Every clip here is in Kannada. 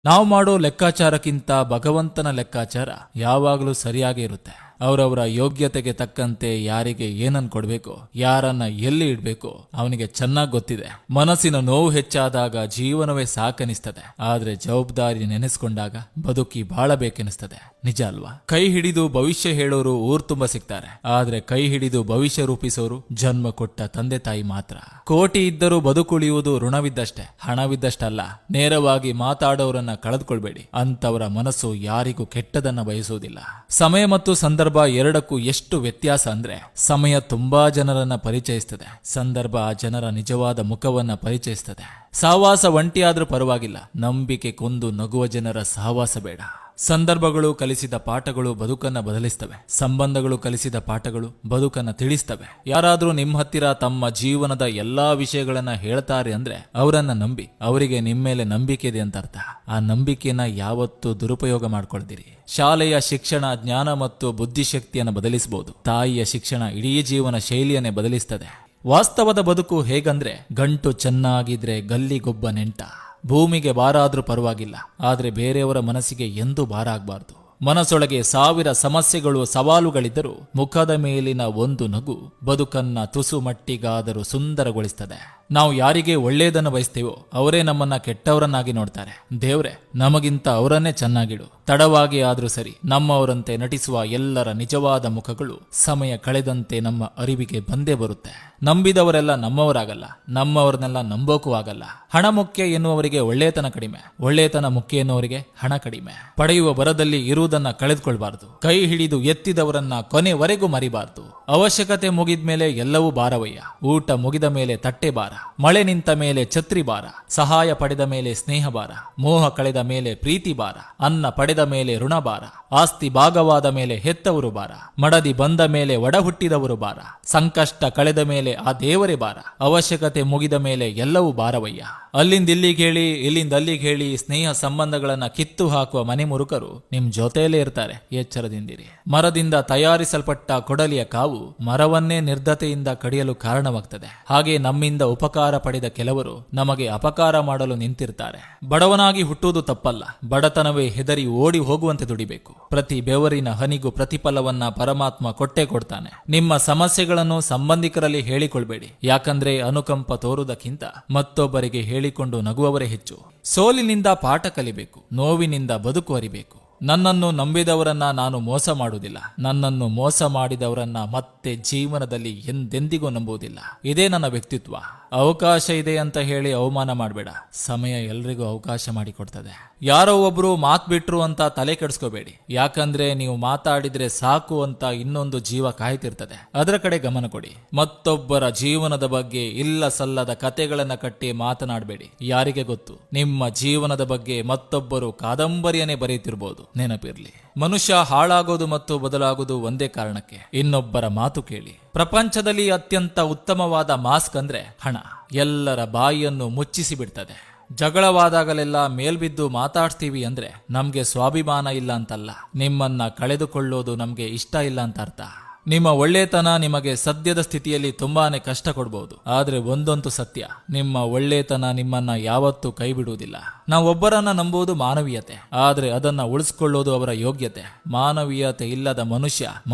ನಾವು ಮಾಡೋ ಲೆಕ್ಕಾಚಾರಕ್ಕಿಂತ ಭಗವಂತನ ಲೆಕ್ಕಾಚಾರ ಯಾವಾಗಲೂ ಸರಿಯಾಗೇ ಇರುತ್ತೆ. ಅವರವರ ಯೋಗ್ಯತೆಗೆ ತಕ್ಕಂತೆ ಯಾರಿಗೆ ಏನನ್ನು ಕೊಡಬೇಕು, ಯಾರನ್ನ ಎಲ್ಲಿ ಇಡಬೇಕು ಅವನಿಗೆ ಚೆನ್ನಾಗಿ ಗೊತ್ತಿದೆ. ಮನಸ್ಸಿನ ನೋವು ಹೆಚ್ಚಾದಾಗ ಜೀವನವೇ ಸಾಕನಿಸ್ತದೆ, ಆದ್ರೆ ಜವಾಬ್ದಾರಿ ನೆನೆಸ್ಕೊಂಡಾಗ ಬದುಕಿ ಬಾಳಬೇಕೆನಿಸ್ತದೆ. ನಿಜ ಅಲ್ವಾ? ಕೈ ಹಿಡಿದು ಭವಿಷ್ಯ ಹೇಳೋರು ಊರ್ ತುಂಬ ಸಿಗ್ತಾರೆ, ಆದ್ರೆ ಕೈ ಹಿಡಿದು ಭವಿಷ್ಯ ರೂಪಿಸೋರು ಜನ್ಮ ಕೊಟ್ಟ ತಂದೆ ತಾಯಿ ಮಾತ್ರ. ಕೋಟಿ ಇದ್ದರೂ ಬದುಕುಳಿಯುವುದು ಋಣವಿದ್ದಷ್ಟೇ, ಹಣವಿದ್ದಷ್ಟಲ್ಲ. ನೇರವಾಗಿ ಮಾತಾಡೋರನ್ನ ಕಳೆದುಕೊಳ್ಬೇಡಿ. ಅಂತವರ ಮನಸ್ಸು ಯಾರಿಗೂ ಕೆಟ್ಟದನ್ನ ಬಯಸುವುದಿಲ್ಲ. ಸಮಯ ಮತ್ತು ಸಂದರ್ಭ ಎರಡಕ್ಕೂ ಎಷ್ಟು ವ್ಯತ್ಯಾಸ ಅಂದ್ರೆ, ಸಮಯ ತುಂಬಾ ಜನರನ್ನ ಪರಿಚಯಿಸ್ತದೆ, ಸಂದರ್ಭ ಆ ಜನರ ನಿಜವಾದ ಮುಖವನ್ನ ಪರಿಚಯಿಸ್ತದೆ. ಸಹವಾಸ ಒಂಟಿಯಾದ್ರೂ ಪರವಾಗಿಲ್ಲ, ನಂಬಿಕೆ ಕೊಂದು ನಗುವ ಜನರ ಸಹವಾಸ ಬೇಡ. ಸಂದರ್ಭಗಳು ಕಲಿಸಿದ ಪಾಠಗಳು ಬದುಕನ್ನ ಬದಲಿಸ್ತವೆ, ಸಂಬಂಧಗಳು ಕಲಿಸಿದ ಪಾಠಗಳು ಬದುಕನ್ನ ತಿಳಿಸ್ತವೆ. ಯಾರಾದ್ರೂ ನಿಮ್ಮ ಹತ್ತಿರ ತಮ್ಮ ಜೀವನದ ಎಲ್ಲಾ ವಿಷಯಗಳನ್ನ ಹೇಳ್ತಾರೆ ಅಂದ್ರೆ ಅವರನ್ನ ನಂಬಿ, ಅವರಿಗೆ ನಿಮ್ಮ ಮೇಲೆ ನಂಬಿಕೆ ಇದೆ ಅಂತ ಅರ್ಥ. ಆ ನಂಬಿಕೆನ ಯಾವತ್ತೂ ದುರುಪಯೋಗ ಮಾಡ್ಕೊಳ್ತೀರಿ. ಶಾಲೆಯ ಶಿಕ್ಷಣ ಜ್ಞಾನ ಮತ್ತು ಬುದ್ಧಿಶಕ್ತಿಯನ್ನು ಬದಲಿಸಬಹುದು, ತಾಯಿಯ ಶಿಕ್ಷಣ ಇಡೀ ಜೀವನ ಶೈಲಿಯನ್ನೇ ಬದಲಿಸ್ತದೆ. ವಾಸ್ತವದ ಬದುಕು ಹೇಗಂದ್ರೆ, ಗಂಟು ಚೆನ್ನಾಗಿದ್ರೆ ಗಲ್ಲಿಗೊಬ್ಬ ನೆಂಟ. ಭೂಮಿಗೆ ಭಾರ ಆದ್ರೂ ಪರವಾಗಿಲ್ಲ, ಆದ್ರೆ ಬೇರೆಯವರ ಮನಸ್ಸಿಗೆ ಎಂದೂ ಭಾರ ಆಗಬಾರ್ದು. ಮನಸ್ಸೊಳಗೆ 1000 ಸಮಸ್ಯೆಗಳು ಸವಾಲುಗಳಿದ್ದರೂ ಮುಖದ ಮೇಲಿನ ಒಂದು ನಗು ಬದುಕನ್ನ ತುಸು ಮಟ್ಟಿಗಾದರೂ ಸುಂದರಗೊಳಿಸ್ತದೆ. ನಾವು ಯಾರಿಗೆ ಒಳ್ಳೆಯದನ್ನು ಬಯಸ್ತೇವೋ ಅವರೇ ನಮ್ಮನ್ನ ಕೆಟ್ಟವರನ್ನಾಗಿ ನೋಡ್ತಾರೆ. ದೇವ್ರೆ, ನಮಗಿಂತ ಅವರನ್ನೇ ಚೆನ್ನಾಗಿಡು. ತಡವಾಗಿ ಆದ್ರೂ ಸರಿ, ನಮ್ಮವರಂತೆ ನಟಿಸುವ ಎಲ್ಲರ ನಿಜವಾದ ಮುಖಗಳು ಸಮಯ ಕಳೆದಂತೆ ನಮ್ಮ ಅರಿವಿಗೆ ಬಂದೇ ಬರುತ್ತೆ. ನಂಬಿದವರೆಲ್ಲ ನಮ್ಮವರಾಗಲ್ಲ, ನಮ್ಮವರನ್ನೆಲ್ಲ ನಂಬೋಕೂ ಆಗಲ್ಲ. ಹಣ ಮುಖ್ಯ ಎನ್ನುವವರಿಗೆ ಒಳ್ಳೆಯತನ ಕಡಿಮೆ, ಒಳ್ಳೆಯತನ ಮುಖ್ಯ ಎನ್ನುವರಿಗೆ ಹಣ ಕಡಿಮೆ. ಪಡೆಯುವ ಬರದಲ್ಲಿ ಇರುವುದನ್ನ ಕಳೆದುಕೊಳ್ಬಾರ್ದು. ಕೈ ಹಿಡಿದು ಎತ್ತಿದವರನ್ನ ಕೊನೆವರೆಗೂ ಮರಿಬಾರ್ದು. ಅವಶ್ಯಕತೆ ಮುಗಿದ್ಮೇಲೆ ಎಲ್ಲವೂ ಭಾರವಯ್ಯ. ಊಟ ಮುಗಿದ ಮೇಲೆ ತಟ್ಟೆ ಭಾರ, ಮಳೆ ನಿಂತ ಮೇಲೆ ಛತ್ರಿ ಭಾರ, ಸಹಾಯ ಪಡೆದ ಮೇಲೆ ಸ್ನೇಹ ಭಾರ, ಮೋಹ ಕಳೆದ ಮೇಲೆ ಪ್ರೀತಿ ಭಾರ, ಅನ್ನ ಪಡೆದ ಮೇಲೆ ಋಣ ಭಾರ, ಆಸ್ತಿ ಭಾಗವಾದ ಮೇಲೆ ಹೆತ್ತವರು ಭಾರ, ಮಡದಿ ಬಂದ ಮೇಲೆ ಒಡ ಹುಟ್ಟಿದವರು ಭಾರ, ಸಂಕಷ್ಟ ಕಳೆದ ಮೇಲೆ ಆ ದೇವರೇ ಭಾರ. ಅವಶ್ಯಕತೆ ಮುಗಿದ ಮೇಲೆ ಎಲ್ಲವೂ ಭಾರವಯ್ಯ. ಅಲ್ಲಿಂದ ಇಲ್ಲಿಗೆ ಹೇಳಿ, ಇಲ್ಲಿಂದ ಅಲ್ಲಿಗೆ ಹೇಳಿ ಸ್ನೇಹ ಸಂಬಂಧಗಳನ್ನ ಕಿತ್ತು ಹಾಕುವ ಮನೆ ಮುರುಕರು ನಿಮ್ ಜೊತೆಯಲ್ಲೇ ಇರ್ತಾರೆ, ಎಚ್ಚರದಿಂದಿರಿ. ಮರದಿಂದ ತಯಾರಿಸಲ್ಪಟ್ಟ ಕೊಡಲಿಯ ಕಾವು ಮರವನ್ನೇ ನಿರ್ದತೆಯಿಂದ ಕಡಿಯಲು ಕಾರಣವಾಗ್ತದೆ. ಹಾಗೆ ನಮ್ಮಿಂದ ಉಪಕಾರ ಪಡೆದ ಕೆಲವರು ನಮಗೆ ಅಪಕಾರ ಮಾಡಲು ನಿಂತಿರ್ತಾರೆ. ಬಡವನಾಗಿ ಹುಟ್ಟುವುದು ತಪ್ಪಲ್ಲ, ಬಡತನವೇ ಹೆದರಿ ಓಡಿ ಹೋಗುವಂತೆ ದುಡಿಬೇಕು. ಪ್ರತಿ ಬೆವರಿನ ಹನಿಗೂ ಪ್ರತಿಫಲವನ್ನ ಪರಮಾತ್ಮ ಕೊಟ್ಟೇ ಕೊಡ್ತಾನೆ. ನಿಮ್ಮ ಸಮಸ್ಯೆಗಳನ್ನು ಸಂಬಂಧಿಕರಲ್ಲಿ ಹೇಳಿಕೊಳ್ಬೇಡಿ, ಯಾಕಂದ್ರೆ ಅನುಕಂಪ ತೋರುವುದಕ್ಕಿಂತ ಮತ್ತೊಬ್ಬರಿಗೆ ಹೇಳಿಕೊಂಡು ನಗುವವರೇ ಹೆಚ್ಚು. ಸೋಲಿನಿಂದ ಪಾಠ ಕಲಿಬೇಕು, ನೋವಿನಿಂದ ಬದುಕು ಅರಿಬೇಕು. ನನ್ನನ್ನು ನಂಬಿದವರನ್ನ ನಾನು ಮೋಸ ಮಾಡುವುದಿಲ್ಲ, ನನ್ನನ್ನು ಮೋಸ ಮಾಡಿದವರನ್ನ ಮತ್ತೆ ಜೀವನದಲ್ಲಿ ಎಂದೆಂದಿಗೂ ನಂಬುವುದಿಲ್ಲ. ಇದೇ ನನ್ನ ವ್ಯಕ್ತಿತ್ವ. ಅವಕಾಶ ಇದೆ ಅಂತ ಹೇಳಿ ಅವಮಾನ ಮಾಡಬೇಡ, ಸಮಯ ಎಲ್ರಿಗೂ ಅವಕಾಶ ಮಾಡಿಕೊಡ್ತದೆ. ಯಾರೋ ಒಬ್ರು ಮಾತ್ ಬಿಟ್ರು ಅಂತ ತಲೆ ಕೆಡಿಸ್ಕೋಬೇಡಿ, ಯಾಕಂದ್ರೆ ನೀವು ಮಾತಾಡಿದ್ರೆ ಸಾಕು ಅಂತ ಇನ್ನೊಂದು ಜೀವ ಕಾಯ್ತಿರ್ತದೆ, ಅದರ ಕಡೆ ಗಮನ ಕೊಡಿ. ಮತ್ತೊಬ್ಬರ ಜೀವನದ ಬಗ್ಗೆ ಇಲ್ಲ ಸಲ್ಲದ ಕತೆಗಳನ್ನ ಕಟ್ಟಿ ಮಾತನಾಡಬೇಡಿ. ಯಾರಿಗೆ ಗೊತ್ತು, ನಿಮ್ಮ ಜೀವನದ ಬಗ್ಗೆ ಮತ್ತೊಬ್ಬರು ಕಾದಂಬರಿಯನ್ನೇ ಬರೆಯುತ್ತಿರಬಹುದು. ನೆನಪಿರ್ಲಿ, ಮನುಷ್ಯ ಹಾಳಾಗೋದು ಮತ್ತು ಬದಲಾಗೋದು ಒಂದೇ ಕಾರಣಕ್ಕೆ, ಇನ್ನೊಬ್ಬರ ಮಾತು ಕೇಳಿ. ಪ್ರಪಂಚದಲ್ಲಿ ಅತ್ಯಂತ ಉತ್ತಮವಾದ ಮಾಸ್ಕ್ ಅಂದ್ರೆ ಹಣ. ಎಲ್ಲರ ಬಾಯಿಯನ್ನು ಮುಚ್ಚಿಸಿ ಬಿಡ್ತದೆ. ಜಗಳವಾದಾಗಲೆಲ್ಲ ಮೇಲ್ಬಿದ್ದು ಮಾತಾಡ್ತೀವಿ ಅಂದ್ರೆ ನಮ್ಗೆ ಸ್ವಾಭಿಮಾನ ಇಲ್ಲ ಅಂತಲ್ಲ, ನಿಮ್ಮನ್ನ ಕಳೆದುಕೊಳ್ಳೋದು ನಮ್ಗೆ ಇಷ್ಟ ಇಲ್ಲ ಅಂತ ಅರ್ಥ. ನಿಮ್ಮ ಒಳ್ಳೆತನ ನಿಮಗೆ ಸದ್ಯದ ಸ್ಥಿತಿಯಲ್ಲಿ ತುಂಬಾನೇ ಕಷ್ಟ ಕೊಡಬಹುದು, ಆದ್ರೆ ಒಂದಂತೂ ಸತ್ಯ, ನಿಮ್ಮ ಒಳ್ಳೆತನ ನಿಮ್ಮನ್ನ ಯಾವತ್ತೂ ಕೈ ಬಿಡುವುದಿಲ್ಲ. ನಾವೊಬ್ಬರನ್ನ ನಂಬುವುದು ಮಾನವೀಯತೆ, ಆದ್ರೆ ಅದನ್ನ ಉಳಿಸ್ಕೊಳ್ಳೋದು ಅವರ ಯೋಗ್ಯತೆ. ಮಾನವೀಯತೆ ಇಲ್ಲದ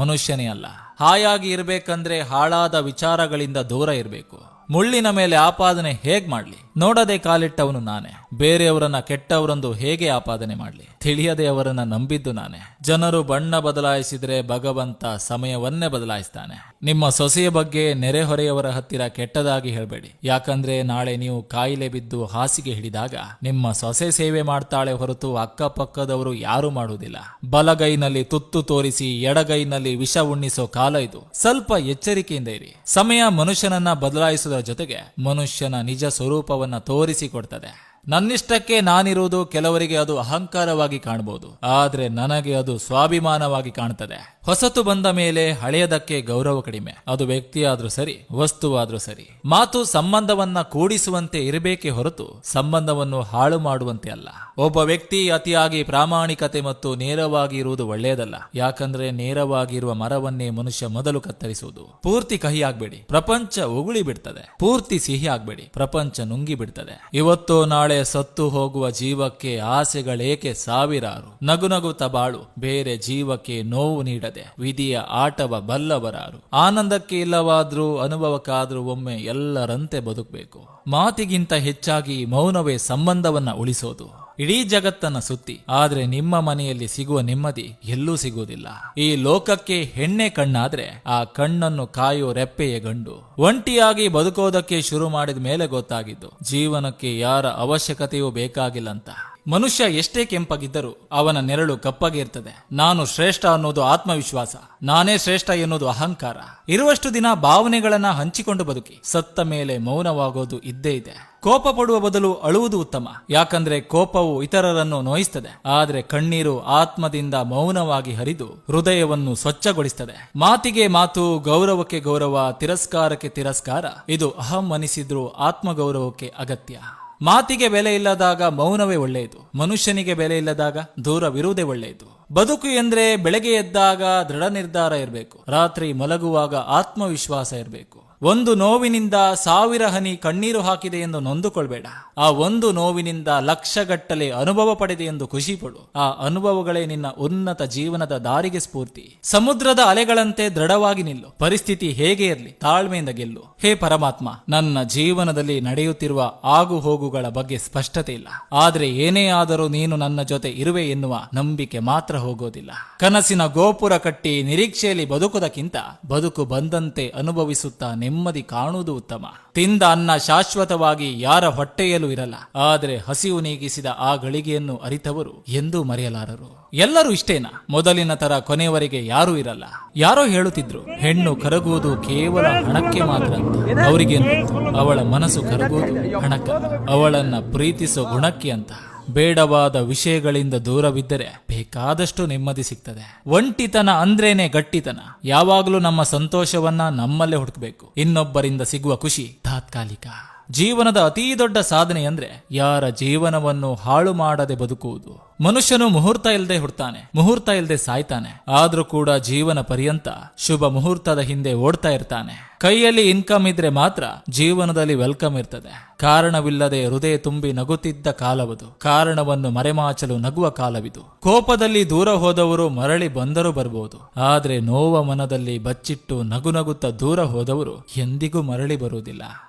ಮನುಷ್ಯನೇ ಅಲ್ಲ. ಹಾಯಾಗಿ ಇರ್ಬೇಕಂದ್ರೆ ಹಾಳಾದ ವಿಚಾರಗಳಿಂದ ದೂರ ಇರಬೇಕು. ಮುಳ್ಳಿನ ಮೇಲೆ ಆಪಾದನೆ ಹೇಗ್ ಮಾಡ್ಲಿ, ನೋಡದೆ ಕಾಲಿಟ್ಟವನು ನಾನೇ. ಬೇರೆಯವರನ್ನ ಕೆಟ್ಟವರಂದು ಹೇಗೆ ಆಪಾದನೆ ಮಾಡ್ಲಿ, ತಿಳಿಯದೆ ಅವರನ್ನ ನಂಬಿದ್ದು ನಾನೇ. ಜನರು ಬಣ್ಣ ಬದಲಾಯಿಸಿದ್ರೆ ಭಗವಂತ ಸಮಯವನ್ನೇ ಬದಲಾಯಿಸ್ತಾನೆ. ನಿಮ್ಮ ಸೊಸೆಯ ಬಗ್ಗೆ ನೆರೆಹೊರೆಯವರ ಹತ್ತಿರ ಕೆಟ್ಟದಾಗಿ ಹೇಳಬೇಡಿ, ಯಾಕಂದ್ರೆ ನಾಳೆ ನೀವು ಕಾಯಿಲೆ ಬಿದ್ದು ಹಾಸಿಗೆ ಹಿಡಿದಾಗ ನಿಮ್ಮ ಸೊಸೆ ಸೇವೆ ಮಾಡ್ತಾಳೆ ಹೊರತು ಅಕ್ಕಪಕ್ಕದವರು ಯಾರು ಮಾಡುವುದಿಲ್ಲ. ಬಲಗೈನಲ್ಲಿ ತುತ್ತು ತೋರಿಸಿ ಎಡಗೈನಲ್ಲಿ ವಿಷ ಉಣ್ಣಿಸೋ ಕಾಲ ಇದು. ಸ್ವಲ್ಪ ಎಚ್ಚರಿಕೆಯಿಂದ ಇರಿ. ಸಮಯ ಮನುಷ್ಯನನ್ನ ಬದಲಾಯಿಸುವುದರ ಜೊತೆಗೆ ಮನುಷ್ಯನ ನಿಜ ಸ್ವರೂಪವನ್ನ ತೋರಿಸಿಕೊಡ್ತದೆ. ನನ್ನಿಷ್ಟಕ್ಕೆ ನಾನಿರುವುದು ಕೆಲವರಿಗೆ ಅದು ಅಹಂಕಾರವಾಗಿ ಕಾಣಬಹುದು, ಆದ್ರೆ ನನಗೆ ಅದು ಸ್ವಾಭಿಮಾನವಾಗಿ ಕಾಣುತ್ತದೆ. ಹೊಸತು ಬಂದ ಮೇಲೆ ಹಳೆಯದಕ್ಕೆ ಗೌರವ ಕಡಿಮೆ. ಅದು ವ್ಯಕ್ತಿಯಾದ್ರೂ ಸರಿ, ವಸ್ತುವಾದ್ರೂ ಸರಿ. ಮಾತು ಸಂಬಂಧವನ್ನ ಕೂಡಿಸುವಂತೆ ಇರಬೇಕೇ ಹೊರತು ಸಂಬಂಧವನ್ನು ಹಾಳು ಮಾಡುವಂತೆ ಅಲ್ಲ. ಒಬ್ಬ ವ್ಯಕ್ತಿ ಅತಿಯಾಗಿ ಪ್ರಾಮಾಣಿಕತೆ ಮತ್ತು ನೇರವಾಗಿ ಇರುವುದು ಒಳ್ಳೆಯದಲ್ಲ. ಯಾಕಂದ್ರೆ ನೇರವಾಗಿ ಇರುವ ಮರವನ್ನೇ ಮನುಷ್ಯ ಮೊದಲು ಕತ್ತರಿಸುವುದು. ಪೂರ್ತಿ ಕಹಿ ಆಗ್ಬೇಡಿ, ಪ್ರಪಂಚ ಉಗುಳಿ ಬಿಡ್ತದೆ. ಪೂರ್ತಿ ಸಿಹಿ ಆಗ್ಬೇಡಿ, ಪ್ರಪಂಚ ನುಂಗಿ ಬಿಡ್ತದೆ. ಇವತ್ತು ನಾಳೆ ಸತ್ತು ಹೋಗುವ ಜೀವಕ್ಕೆ ಆಸೆಗಳೇಕೆ ಸಾವಿರಾರು. ನಗು ನಗುತ್ತ ಬಾಳು, ಬೇರೆ ಜೀವಕ್ಕೆ ನೋವು ನೀಡದೆ ವಿಧಿಯ ಆಟವ ಬಲ್ಲವರಾರು. ಆನಂದಕ್ಕೆ ಇಲ್ಲವಾದ್ರೂ ಅನುಭವಕ್ಕಾದ್ರೂ ಒಮ್ಮೆ ಎಲ್ಲರಂತೆ ಬದುಕಬೇಕು. ಮಾತಿಗಿಂತ ಹೆಚ್ಚಾಗಿ ಮೌನವೇ ಸಂಬಂಧವನ್ನ ಉಳಿಸೋದು. ಇಡೀ ಜಗತ್ತನ್ನ ಸುತ್ತಿ, ಆದ್ರೆ ನಿಮ್ಮ ಮನೆಯಲ್ಲಿ ಸಿಗುವ ನೆಮ್ಮದಿ ಎಲ್ಲೂ ಸಿಗುವುದಿಲ್ಲ. ಈ ಲೋಕಕ್ಕೆ ಹೆಣ್ಣೆ ಕಣ್ಣಾದ್ರೆ ಆ ಕಣ್ಣನ್ನು ಕಾಯೋ ರೆಪ್ಪೆಯ ಗಂಡು. ಒಂಟಿಯಾಗಿ ಬದುಕೋದಕ್ಕೆ ಶುರು ಮಾಡಿದ ಮೇಲೆ ಗೊತ್ತಾಗಿದ್ದು ಜೀವನಕ್ಕೆ ಯಾರ ಅವಶ್ಯಕತೆಯೂ ಬೇಕಾಗಿಲ್ಲ ಅಂತ. ಮನುಷ್ಯ ಎಷ್ಟೇ ಕೆಂಪಗಿದ್ದರೂ ಅವನ ನೆರಳು ಕಪ್ಪಗೆ ಇರ್ತದೆ. ನಾನು ಶ್ರೇಷ್ಠ ಅನ್ನೋದು ಆತ್ಮವಿಶ್ವಾಸ, ನಾನೇ ಶ್ರೇಷ್ಠ ಎನ್ನುವುದು ಅಹಂಕಾರ. ಇರುವಷ್ಟು ದಿನ ಭಾವನೆಗಳನ್ನ ಹಂಚಿಕೊಂಡು ಬದುಕಿ, ಸತ್ತ ಮೇಲೆ ಮೌನವಾಗೋದು ಇದ್ದೇ ಇದೆ. ಕೋಪ ಪಡುವ ಬದಲು ಅಳುವುದು ಉತ್ತಮ. ಯಾಕಂದ್ರೆ ಕೋಪವು ಇತರರನ್ನು ನೋಯಿಸ್ತದೆ, ಆದ್ರೆ ಕಣ್ಣೀರು ಆತ್ಮದಿಂದ ಮೌನವಾಗಿ ಹರಿದು ಹೃದಯವನ್ನು ಸ್ವಚ್ಛಗೊಳಿಸ್ತದೆ. ಮಾತಿಗೆ ಮಾತು, ಗೌರವಕ್ಕೆ ಗೌರವ, ತಿರಸ್ಕಾರಕ್ಕೆ ತಿರಸ್ಕಾರ. ಇದು ಅಹಂ ಅನಿಸಿದ್ರೂ ಆತ್ಮಗೌರವಕ್ಕೆ ಅಗತ್ಯ. ಮಾತಿಗೆ ಬೆಲೆ ಇಲ್ಲದಾಗ ಮೌನವೇ ಒಳ್ಳೆಯದು. ಮನುಷ್ಯನಿಗೆ ಬೆಲೆ ಇಲ್ಲದಾಗ ದೂರವಿರುವುದೇ ಒಳ್ಳೆಯದು. ಬದುಕು ಎಂದ್ರೆ ಬೆಳಗ್ಗೆ ಎದ್ದಾಗ ದೃಢ ನಿರ್ಧಾರ ಇರಬೇಕು, ರಾತ್ರಿ ಮಲಗುವಾಗ ಆತ್ಮವಿಶ್ವಾಸ ಇರಬೇಕು. ಒಂದು ನೋವಿನಿಂದ 1000 ಹನಿ ಕಣ್ಣೀರು ಹಾಕಿದೆ ಎಂದು ನೊಂದುಕೊಳ್ಬೇಡ. ಆ ಒಂದು ನೋವಿನಿಂದ ಲಕ್ಷಗಟ್ಟಲೆ ಅನುಭವ ಪಡೆದೆ ಎಂದು ಖುಷಿ ಪಡು. ಆ ಅನುಭವಗಳೇ ನಿನ್ನ ಉನ್ನತ ಜೀವನದ ದಾರಿಗೆ ಸ್ಫೂರ್ತಿ. ಸಮುದ್ರದ ಅಲೆಗಳಂತೆ ದೃಢವಾಗಿ ನಿಲ್ಲು. ಪರಿಸ್ಥಿತಿ ಹೇಗೆ ಇರಲಿ, ತಾಳ್ಮೆಯಿಂದ ಗೆಲ್ಲು. ಹೇ ಪರಮಾತ್ಮ, ನನ್ನ ಜೀವನದಲ್ಲಿ ನಡೆಯುತ್ತಿರುವ ಆಗು ಹೋಗುಗಳ ಬಗ್ಗೆ ಸ್ಪಷ್ಟತೆ ಇಲ್ಲ, ಆದ್ರೆ ಏನೇ ಆದರೂ ನೀನು ನನ್ನ ಜೊತೆ ಇರುವೆ ಎನ್ನುವ ನಂಬಿಕೆ ಮಾತ್ರ ಹೋಗೋದಿಲ್ಲ. ಕನಸಿನ ಗೋಪುರ ಕಟ್ಟಿ ನಿರೀಕ್ಷೆಯಲ್ಲಿ ಬದುಕುವುದಕ್ಕಿಂತ ಬದುಕು ಬಂದಂತೆ ಅನುಭವಿಸುತ್ತಾ ನೆಮ್ಮದಿ ಕಾಣುವುದು ಉತ್ತಮ. ತಿಂದ ಅನ್ನ ಶಾಶ್ವತವಾಗಿ ಯಾರ ಹೊಟ್ಟೆಯಲ್ಲೂ ಇರಲ್ಲ, ಆದರೆ ಹಸಿವು ನೀಗಿಸಿದ ಆ ಗಳಿಗೆಯನ್ನು ಅರಿತವರು ಎಂದೂ ಮರೆಯಲಾರರು. ಎಲ್ಲರೂ ಇಷ್ಟೇನಾ? ಮೊದಲಿನ ತರ ಕೊನೆಯವರೆಗೆ ಯಾರೂ ಇರಲ್ಲ. ಯಾರೋ ಹೇಳುತ್ತಿದ್ರು, ಹೆಣ್ಣು ಕರಗುವುದು ಕೇವಲ ಹಣಕ್ಕೆ ಮಾತ್ರ ಅಂತ. ಅವರಿಗೇನು ಗೊತ್ತು? ಅವಳ ಮನಸ್ಸು ಕರಗುವುದು ಹಣಕ್ಕ, ಅವಳನ್ನ ಪ್ರೀತಿಸೋ ಗುಣಕ್ಕೆ ಅಂತ. ಬೇಡವಾದ ವಿಷಯಗಳಿಂದ ದೂರವಿದ್ದರೆ ಬೇಕಾದಷ್ಟು ನೆಮ್ಮದಿ ಸಿಗ್ತದೆ. ಒಂಟಿತನ ಅಂದ್ರೇನೆ ಗಟ್ಟಿತನ. ಯಾವಾಗಲೂ ನಮ್ಮ ಸಂತೋಷವನ್ನ ನಮ್ಮಲ್ಲೇ ಹುಡುಕಬೇಕು. ಇನ್ನೊಬ್ಬರಿಂದ ಸಿಗುವ ಖುಷಿ ತಾತ್ಕಾಲಿಕ. ಜೀವನದ ಅತೀ ದೊಡ್ಡ ಸಾಧನೆ ಅಂದ್ರೆ ಯಾರ ಜೀವನವನ್ನು ಹಾಳು ಮಾಡದೆ ಬದುಕುವುದು. ಮನುಷ್ಯನು ಮುಹೂರ್ತ ಇಲ್ಲದೆ ಹುಡ್ತಾನೆ, ಮುಹೂರ್ತ ಇಲ್ಲದೆ ಸಾಯ್ತಾನೆ. ಆದ್ರೂ ಕೂಡ ಜೀವನ ಪರ್ಯಂತ ಶುಭ ಮುಹೂರ್ತದ ಹಿಂದೆ ಓಡ್ತಾ ಇರ್ತಾನೆ. ಕೈಯಲ್ಲಿ ಇನ್ಕಮ್ ಇದ್ರೆ ಮಾತ್ರ ಜೀವನದಲ್ಲಿ ವೆಲ್ಕಮ್ ಇರ್ತದೆ. ಕಾರಣವಿಲ್ಲದೆ ಹೃದಯ ತುಂಬಿ ನಗುತ್ತಿದ್ದ ಕಾಲವದು, ಕಾರಣವನ್ನು ಮರೆಮಾಚಲು ನಗುವ ಕಾಲವಿದು. ಕೋಪದಲ್ಲಿ ದೂರ ಹೋದವರು ಮರಳಿ ಬಂದರೂ ಬರಬಹುದು, ಆದ್ರೆ ನೋವ ಮನದಲ್ಲಿ ಬಚ್ಚಿಟ್ಟು ನಗು ನಗುತ್ತಾ ದೂರ ಹೋದವರು ಎಂದಿಗೂ ಮರಳಿ ಬರುವುದಿಲ್ಲ.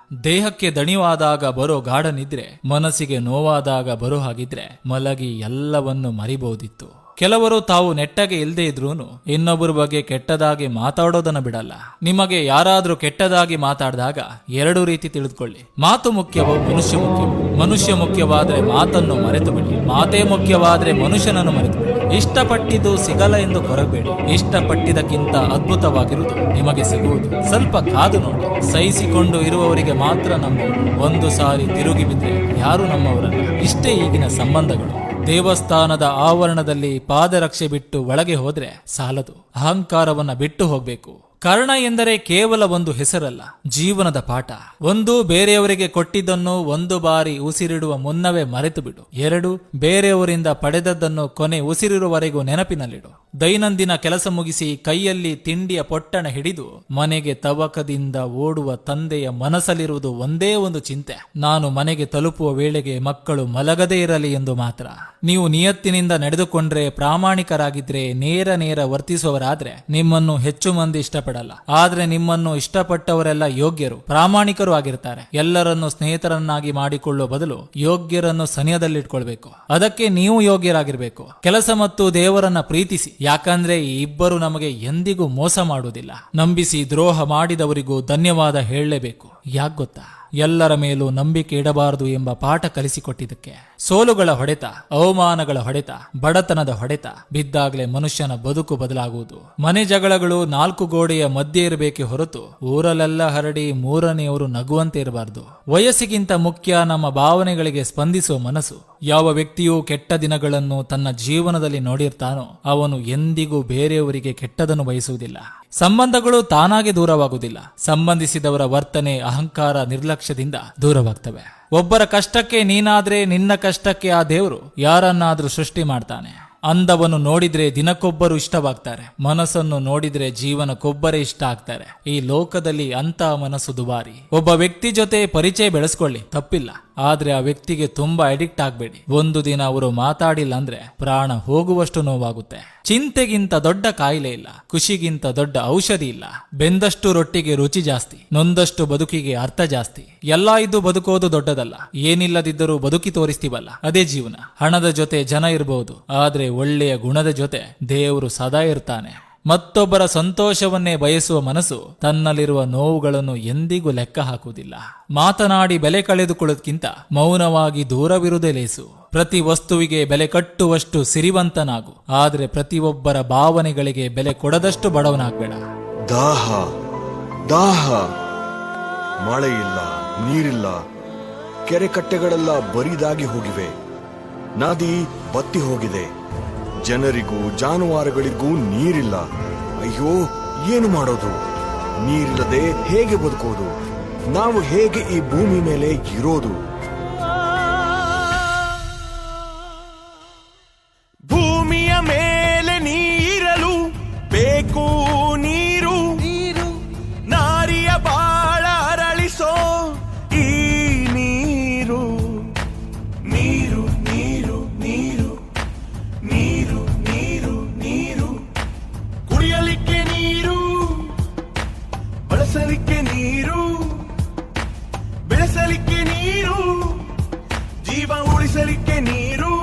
ದೇಹಕ್ಕೆ ದಣಿವಾದಾಗ ಬರೋ ಗಾಢ ನಿದ್ರೆ ಮನಸ್ಸಿಗೆ ನೋವಾದಾಗ ಬರೋ ಹಾಗಿದ್ರೆ ಮಲಗಿ ಎಲ್ಲವನ್ನು ಮರಿಬಹುದಿತ್ತು. ಕೆಲವರು ತಾವು ನೆಟ್ಟಗೆ ಇಲ್ಲದೆ ಇದ್ರೂನು ಇನ್ನೊಬ್ಬರ ಬಗ್ಗೆ ಕೆಟ್ಟದಾಗಿ ಮಾತಾಡೋದನ್ನ ಬಿಡಲ್ಲ. ನಿಮಗೆ ಯಾರಾದ್ರೂ ಕೆಟ್ಟದಾಗಿ ಮಾತಾಡಿದಾಗ 2 ರೀತಿ ತಿಳಿದುಕೊಳ್ಳಿ. ಮಾತು ಮುಖ್ಯವೋ, ಮನುಷ್ಯ ಮುಖ್ಯವೋ? ಮನುಷ್ಯ ಮುಖ್ಯವಾದ್ರೆ ಮಾತನ್ನು ಮರೆತು ಬಿಡಿ, ಮಾತೇ ಮುಖ್ಯವಾದ್ರೆ ಮನುಷ್ಯನನ್ನು ಮರೆತು ಬಿಡಿ. ಇಷ್ಟಪಟ್ಟಿದ್ದು ಸಿಗಲ್ಲ ಎಂದು ಕೊರಗಬೇಡಿ. ಇಷ್ಟಪಟ್ಟಿದ್ದಕ್ಕಿಂತ ಅದ್ಭುತವಾಗಿರುವುದು ನಿಮಗೆ ಸಿಗುವುದು. ಸ್ವಲ್ಪ ಕಾದು ನೋಡಿ. ಸಹಿಸಿಕೊಂಡು ಇರುವವರಿಗೆ ಮಾತ್ರ ನಮ್ಮವರು. ಒಂದು ಸಾರಿ ತಿರುಗಿ ಬಿದ್ರೆ ಯಾರು ನಮ್ಮವರಲ್ಲ. ಇಷ್ಟೇ ಈಗಿನ ಸಂಬಂಧಗಳು. ದೇವಸ್ಥಾನದ ಆವರಣದಲ್ಲಿ ಪಾದರಕ್ಷೆ ಬಿಟ್ಟು ಒಳಗೆ ಹೋದ್ರೆ ಸಾಲದು, ಅಹಂಕಾರವನ್ನ ಬಿಟ್ಟು ಹೋಗ್ಬೇಕು. ಕರ್ಣ ಎಂದರೆ ಕೇವಲ ಒಂದು ಹೆಸರಲ್ಲ, ಜೀವನದ ಪಾಠ. ಒಂದು, ಬೇರೆಯವರಿಗೆ ಕೊಟ್ಟಿದ್ದನ್ನು ಒಂದು ಬಾರಿ ಉಸಿರಿಡುವ ಮುನ್ನವೇ ಮರೆತು ಬಿಡು. 2, ಬೇರೆಯವರಿಂದ ಪಡೆದದ್ದನ್ನು ಕೊನೆ ಉಸಿರಿರುವವರೆಗೂ ನೆನಪಿನಲ್ಲಿಡು. ದೈನಂದಿನ ಕೆಲಸ ಮುಗಿಸಿ ಕೈಯಲ್ಲಿ ತಿಂಡಿಯ ಪೊಟ್ಟಣ ಹಿಡಿದು ಮನೆಗೆ ತವಕದಿಂದ ಓಡುವ ತಂದೆಯ ಮನಸ್ಸಲ್ಲಿರುವುದು ಒಂದೇ ಒಂದು ಚಿಂತೆ, ನಾನು ಮನೆಗೆ ತಲುಪುವ ವೇಳೆಗೆ ಮಕ್ಕಳು ಮಲಗದೇ ಇರಲಿ ಎಂದು ಮಾತ್ರ. ನೀವು ನಿಯತ್ತಿನಿಂದ ನಡೆದುಕೊಂಡ್ರೆ, ಪ್ರಾಮಾಣಿಕರಾಗಿದ್ರೆ, ನೇರ ವರ್ತಿಸುವವರಾದ್ರೆ ನಿಮ್ಮನ್ನು ಹೆಚ್ಚು ಮಂದಿ ಇಷ್ಟಪಡಲ್ಲ. ಆದ್ರೆ ನಿಮ್ಮನ್ನು ಇಷ್ಟಪಟ್ಟವರೆಲ್ಲ ಯೋಗ್ಯರು, ಪ್ರಾಮಾಣಿಕರು ಆಗಿರ್ತಾರೆ. ಎಲ್ಲರನ್ನು ಸ್ನೇಹಿತರನ್ನಾಗಿ ಮಾಡಿಕೊಳ್ಳುವ ಬದಲು ಯೋಗ್ಯರನ್ನು ಸನಿಹದಲ್ಲಿಟ್ಕೊಳ್ಬೇಕು. ಅದಕ್ಕೆ ನೀವು ಯೋಗ್ಯರಾಗಿರ್ಬೇಕು. ಕೆಲಸ ಮತ್ತು ದೇವರನ್ನ ಪ್ರೀತಿಸಿ, ಯಾಕಂದ್ರೆ ಈ ಇಬ್ಬರು ನಮಗೆ ಎಂದಿಗೂ ಮೋಸ ಮಾಡುವುದಿಲ್ಲ. ನಂಬಿಸಿ ದ್ರೋಹ ಮಾಡಿದವರಿಗೂ ಧನ್ಯವಾದ ಹೇಳಲೇಬೇಕು. ಯಾಕೆ ಗೊತ್ತಾ? ಎಲ್ಲರ ಮೇಲೂ ನಂಬಿಕೆ ಇಡಬಾರದು ಎಂಬ ಪಾಠ ಕಲಿಸಿಕೊಟ್ಟಿದ್ದಕ್ಕೆ. ಸೋಲುಗಳ ಹೊಡೆತ, ಅವಮಾನಗಳ ಹೊಡೆತ, ಬಡತನದ ಹೊಡೆತ ಬಿದ್ದಾಗಲೇ ಮನುಷ್ಯನ ಬದುಕು ಬದಲಾಗುವುದು. ಮನೆ ಜಗಳಗಳು 4 ಗೋಡೆಯ ಮಧ್ಯೆ ಇರಬೇಕೆ ಹೊರತು ಊರಲ್ಲೆಲ್ಲ ಹರಡಿ ಮೂರನೆಯವರು ನಗುವಂತೆ ಇರಬಾರದು. ವಯಸ್ಸಿಗಿಂತ ಮುಖ್ಯ ನಮ್ಮ ಭಾವನೆಗಳಿಗೆ ಸ್ಪಂದಿಸುವ ಮನಸ್ಸು. ಯಾವ ವ್ಯಕ್ತಿಯು ಕೆಟ್ಟ ದಿನಗಳನ್ನು ತನ್ನ ಜೀವನದಲ್ಲಿ ನೋಡಿರ್ತಾನೋ ಅವನು ಎಂದಿಗೂ ಬೇರೆಯವರಿಗೆ ಕೆಟ್ಟದನ್ನು ಬಯಸುವುದಿಲ್ಲ. ಸಂಬಂಧಗಳು ತಾನಾಗಿ ದೂರವಾಗುವುದಿಲ್ಲ. ಸಂಬಂಧಿಸಿದವರ ವರ್ತನೆ, ಅಹಂಕಾರ, ನಿರ್ಲಕ್ಷ್ಯದಿಂದ ದೂರವಾಗ್ತವೆ. ಒಬ್ಬರ ಕಷ್ಟಕ್ಕೆ ನೀನಾದ್ರೆ ನಿನ್ನ ಕಷ್ಟಕ್ಕೆ ಆ ದೇವರು ಯಾರನ್ನಾದ್ರೂ ಸೃಷ್ಟಿ ಮಾಡ್ತಾನೆ. ಅಂದವನ್ನು ನೋಡಿದ್ರೆ ದಿನಕ್ಕೊಬ್ಬರು ಇಷ್ಟವಾಗ್ತಾರೆ, ಮನಸ್ಸನ್ನು ನೋಡಿದ್ರೆ ಜೀವನಕ್ಕೊಬ್ಬರೇ ಇಷ್ಟ ಆಗ್ತಾರೆ. ಈ ಲೋಕದಲ್ಲಿ ಅಂತ ಮನಸ್ಸು ದುಬಾರಿ. ಒಬ್ಬ ವ್ಯಕ್ತಿ ಜೊತೆ ಪರಿಚಯ ಬೆಳೆಸ್ಕೊಳ್ಳಿ, ತಪ್ಪಿಲ್ಲ. ಆದ್ರೆ ಆ ವ್ಯಕ್ತಿಗೆ ತುಂಬಾ ಅಡಿಕ್ಟ್ ಆಗ್ಬೇಡಿ. ಒಂದು ದಿನ ಅವರು ಮಾತಾಡಿಲ್ಲ ಅಂದ್ರೆ ಪ್ರಾಣ ಹೋಗುವಷ್ಟು ನೋವಾಗುತ್ತೆ. ಚಿಂತೆಗಿಂತ ದೊಡ್ಡ ಕಾಯಿಲೆ ಇಲ್ಲ, ಖುಷಿಗಿಂತ ದೊಡ್ಡ ಔಷಧಿ ಇಲ್ಲ. ಬೆಂದಷ್ಟು ರೊಟ್ಟಿಗೆ ರುಚಿ ಜಾಸ್ತಿ, ನೊಂದಷ್ಟು ಬದುಕಿಗೆ ಅರ್ಥ ಜಾಸ್ತಿ. ಎಲ್ಲಾ ಇದ್ದು ಬದುಕೋದು ದೊಡ್ಡದಲ್ಲ, ಏನಿಲ್ಲದಿದ್ದರೂ ಬದುಕಿ ತೋರಿಸ್ತೀವಲ್ಲ ಅದೇ ಜೀವನ. ಹಣದ ಜೊತೆ ಜನ ಇರಬಹುದು, ಆದ್ರೆ ಒಳ್ಳೆಯ ಗುಣದ ಜೊತೆ ದೇವರು ಸದಾ ಇರ್ತಾನೆ. ಮತ್ತೊಬ್ಬರ ಸಂತೋಷವನ್ನೇ ಬಯಸುವ ಮನಸ್ಸು ತನ್ನಲ್ಲಿರುವ ನೋವುಗಳನ್ನು ಎಂದಿಗೂ ಲೆಕ್ಕ ಹಾಕುವುದಿಲ್ಲ. ಮಾತನಾಡಿ ಬೆಲೆ ಕಳೆದುಕೊಳ್ಳೋದಕ್ಕಿಂತ ಮೌನವಾಗಿ ದೂರವಿರುವುದೇ ಲೇಸು. ಪ್ರತಿ ವಸ್ತುವಿಗೆ ಬೆಲೆ ಕಟ್ಟುವಷ್ಟು ಸಿರಿವಂತನಾಗು, ಆದ್ರೆ ಪ್ರತಿಯೊಬ್ಬರ ಭಾವನೆಗಳಿಗೆ ಬೆಲೆ ಕೊಡದಷ್ಟು ಬಡವನಾಗಬೇಡ. ದಾಹ ದಾಹ, ಮಳೆ ಇಲ್ಲ, ನೀರಿಲ್ಲ, ಕೆರೆ ಕಟ್ಟೆಗಳೆಲ್ಲ ಬರಿದಾಗಿ ಹೋಗಿವೆ, ನದಿ ಬತ್ತಿ ಹೋಗಿದೆ, ಜನರಿಗೂ ಜಾನುವಾರುಗಳಿಗೂ ನೀರಿಲ್ಲ. ಅಯ್ಯೋ, ಏನು ಮಾಡೋದು? ನೀರಿಲ್ಲದೆ ಹೇಗೆ ಬದುಕೋದು? ನಾವು ಹೇಗೆ ಈ ಭೂಮಿ ಮೇಲೆ ಇರೋದು? ಭೂಮಿಯ ಮೇಲೆ ನೀರಲು ಬೇಕು ನೀರು, ನಾರಿಯ ಬಾಳ ಅರಳಿಸೋ ಈ ನೀರು. ನೀರು ನೀರು ನೀರು ನೀರು ನೀರು ನೀರು, ಕುಡಿಯಲಿಕ್ಕೆ ನೀರು, ಬಳಸಲಿಕ್ಕೆ ನೀರು, ಬೆಳೆಸಲಿಕ್ಕೆ ನೀರು, ಜೀವ ಉಳಿಸಲಿಕ್ಕೆ ನೀರು.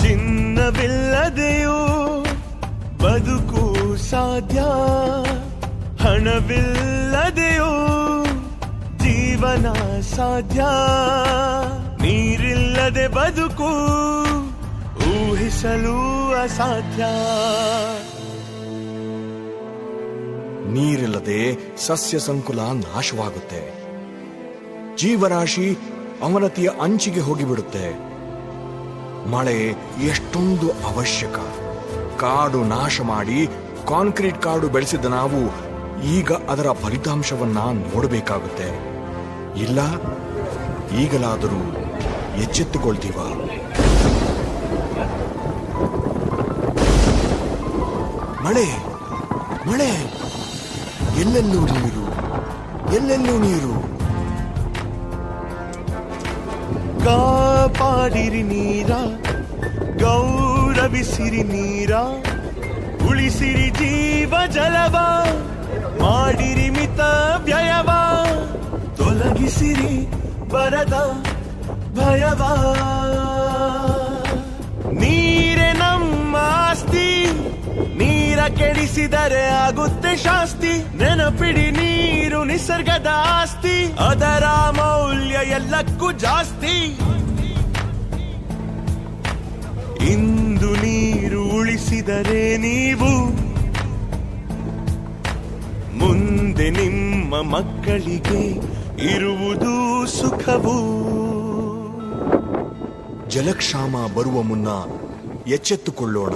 ಚಿನ್ನವಿಲ್ಲದೆಯೋ ಬದುಕು ಸಾಧ್ಯ, ಹಣವಿಲ್ಲದೆಯೋ ಜೀವನ ಸಾಧ್ಯ. ನೀರಿಲ್ಲದೆ ಬದುಕು ಊಹಿಸಲು ಅಸಾಧ್ಯ. ನೀರಿಲ್ಲದೆ ಸಸ್ಯ ಸಂಕುಲ ನಾಶವಾಗುತ್ತೆ, ಜೀವರಾಶಿ ಅವನತಿಯ ಅಂಚಿಗೆ ಹೋಗಿಬಿಡುತ್ತೆ. ಮಳೆ ಎಷ್ಟೊಂದು ಅವಶ್ಯಕ. ಕಾಡು ನಾಶ ಮಾಡಿ ಕಾಂಕ್ರೀಟ್ ಕಾಡು ಬೆಳೆಸಿದ ನಾವು ಈಗ ಅದರ ಫಲಿತಾಂಶವನ್ನ ನೋಡಬೇಕಾಗುತ್ತೆ. ಇಲ್ಲ, ಈಗಲಾದರೂ ಎಚ್ಚೆತ್ತುಕೊಳ್ತೀವ? ಮಳೆ ಮಳೆ, ಎಲ್ಲೆಲ್ಲೂ ನೀರು, ಎಲ್ಲೆಲ್ಲೂ ನೀರು. ಕಾಪಾಡಿರಿ ನೀರ, ಗೌರವಿಸಿರಿ ನೀರ, ಉಳಿಸಿರಿ ಜೀವ ಜಲವ, ಮಾಡಿರಿ ಮಿತ ವ್ಯಯವ, ತೊಲಗಿಸಿರಿ ಬರದ ಭಯವ. ನೀರೇ ನಮ್ಮ ಆಸ್ತಿ, ನೀರ ಕೆಡಿಸಿದರೆ ಆಗುತ್ತೆ ಶಾಸ್ತಿ. ನೆನಪಿಡಿ, ನೀರು ನಿಸರ್ಗದ ಆಸ್ತಿ, ಅದರ ಮೌಲ್ಯ ಎಲ್ಲಕ್ಕೂ ಜಾಸ್ತಿ. ಇಂದು ನೀರು ಉಳಿಸಿದರೆ ನೀವು ಮುಂದೆ ನಿಮ್ಮ ಮಕ್ಕಳಿಗೆ ಇರುವುದು ಸುಖವು. ಜಲಕ್ಷಾಮ ಬರುವ ಮುನ್ನ ಎಚ್ಚೆತ್ತುಕೊಳ್ಳೋಣ.